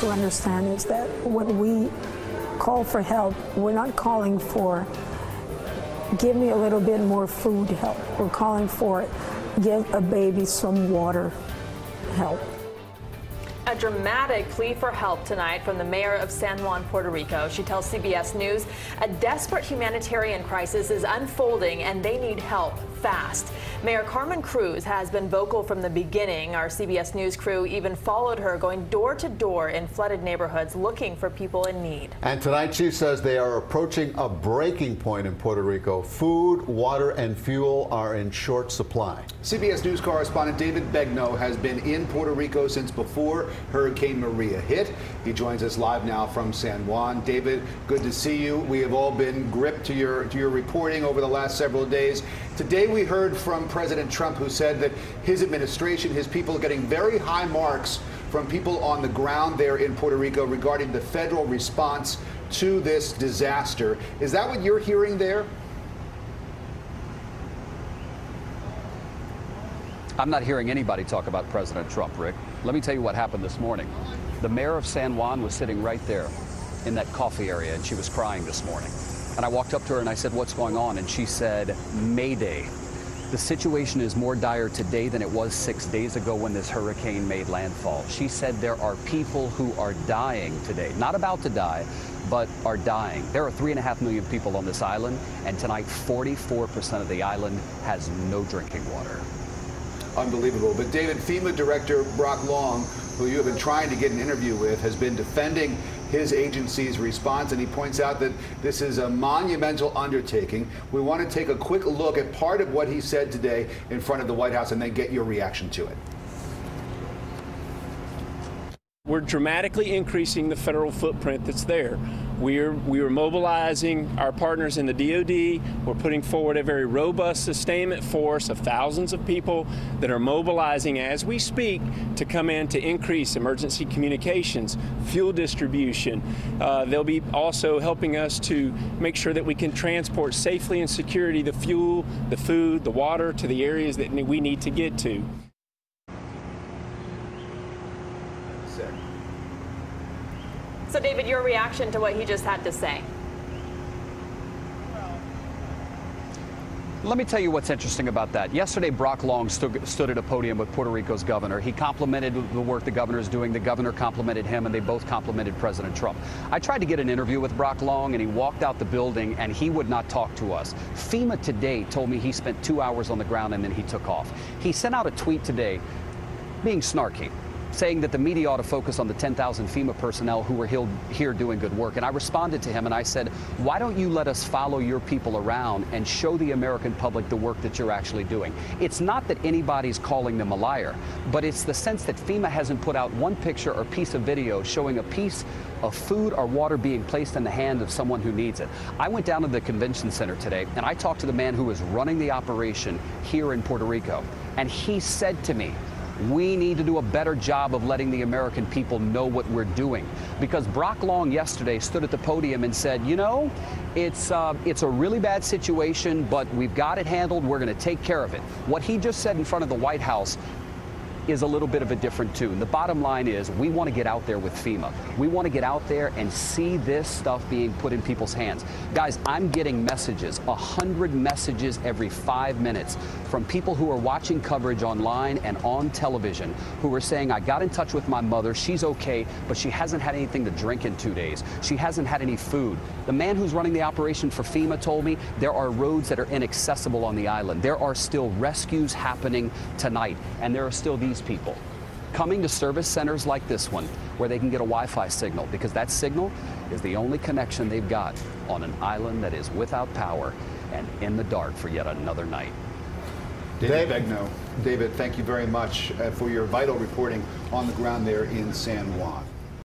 to understand is that when we call for help, we're not calling for give me a little bit more food help. We're calling for give a baby some water help. A dramatic plea for help tonight from the mayor of San Juan, Puerto Rico. She tells CBS News a desperate humanitarian crisis is unfolding and they need help fast. Mayor Carmen Cruz has been vocal from the beginning. Our CBS News crew even followed her, going door to door in flooded neighborhoods looking for people in need. And tonight she says they are approaching a breaking point in Puerto Rico. Food, water, and fuel are in short supply. CBS News correspondent David Begnaud has been in Puerto Rico since before Hurricane Maria hit. He joins us live now from San Juan. David, good to see you. We have all been gripped to your reporting over the last several days. Today we heard from President Trump, who said that his administration, his people, are getting very high marks from people on the ground there in Puerto Rico regarding the federal response to this disaster. Is that what you're hearing there? I'm not hearing anybody talk about President Trump, Rick. Let me tell you what happened this morning. The mayor of San Juan was sitting right there in that coffee area, and she was crying this morning. And I walked up to her and I said, "What's going on?" And she said, "Mayday. The situation is more dire today than it was 6 days ago when this hurricane made landfall." She said there are people who are dying today, not about to die, but are dying. There are 3.5 million people on this island, and tonight 44% of the island has no drinking water. Unbelievable. But David, FEMA Director Brock Long, who you have been trying to get an interview with, has been defending his agency's response, and he points out that this is a monumental undertaking. We want to take a quick look at part of what he said today in front of the White House and then get your reaction to it. We're dramatically increasing the federal footprint that's there. We are mobilizing our partners in the DoD. We're putting forward a very robust sustainment force of thousands of people that are mobilizing as we speak to come in to increase emergency communications, fuel distribution. They'll be also helping us to make sure that we can transport safely and securely the fuel, the food, the water to the areas that we need to get to. So, David, your reaction to what he just had to say? Let me tell you what's interesting about that. Yesterday, Brock Long stood at a podium with Puerto Rico's governor. He complimented the work the governor is doing. The governor complimented him, and they both complimented President Trump. I tried to get an interview with Brock Long, and he walked out the building, and he would not talk to us. FEMA today told me he spent 2 hours on the ground, and then he took off. He sent out a tweet today being snarky, saying that the media ought to focus on the 10,000 FEMA personnel who were here doing good work. And I responded to him and I said, why don't you let us follow your people around and show the American public the work that you're actually doing? It's not that anybody's calling them a liar, but it's the sense that FEMA hasn't put out one picture or piece of video showing a piece of food or water being placed in the hand of someone who needs it. I went down to the convention center today and I talked to the man who is running the operation here in Puerto Rico. And he said to me, we need to do a better job of letting the American people know what we're doing. Because Brock Long yesterday stood at the podium and said, you know, it's a really bad situation, but we've got it handled. We're going to take care of it. What he just said in front of the White House is a little bit of a different tune. The bottom line is we want to get out there with FEMA. We want to get out there and see this stuff being put in people's hands. Guys, I'm getting messages, 100 messages every 5 minutes from people who are watching coverage online and on television who are saying, I got in touch with my mother. She's okay, but she hasn't had anything to drink in 2 days. She hasn't had any food. The man who's running the operation for FEMA told me there are roads that are inaccessible on the island. There are still rescues happening tonight, and there are still these people coming to service centers like this one where they can get a Wi-Fi signal, because that signal is the only connection they've got on an island that is without power and in the dark for yet another night. David Begnaud. David, thank you very much for your vital reporting on the ground there in San Juan.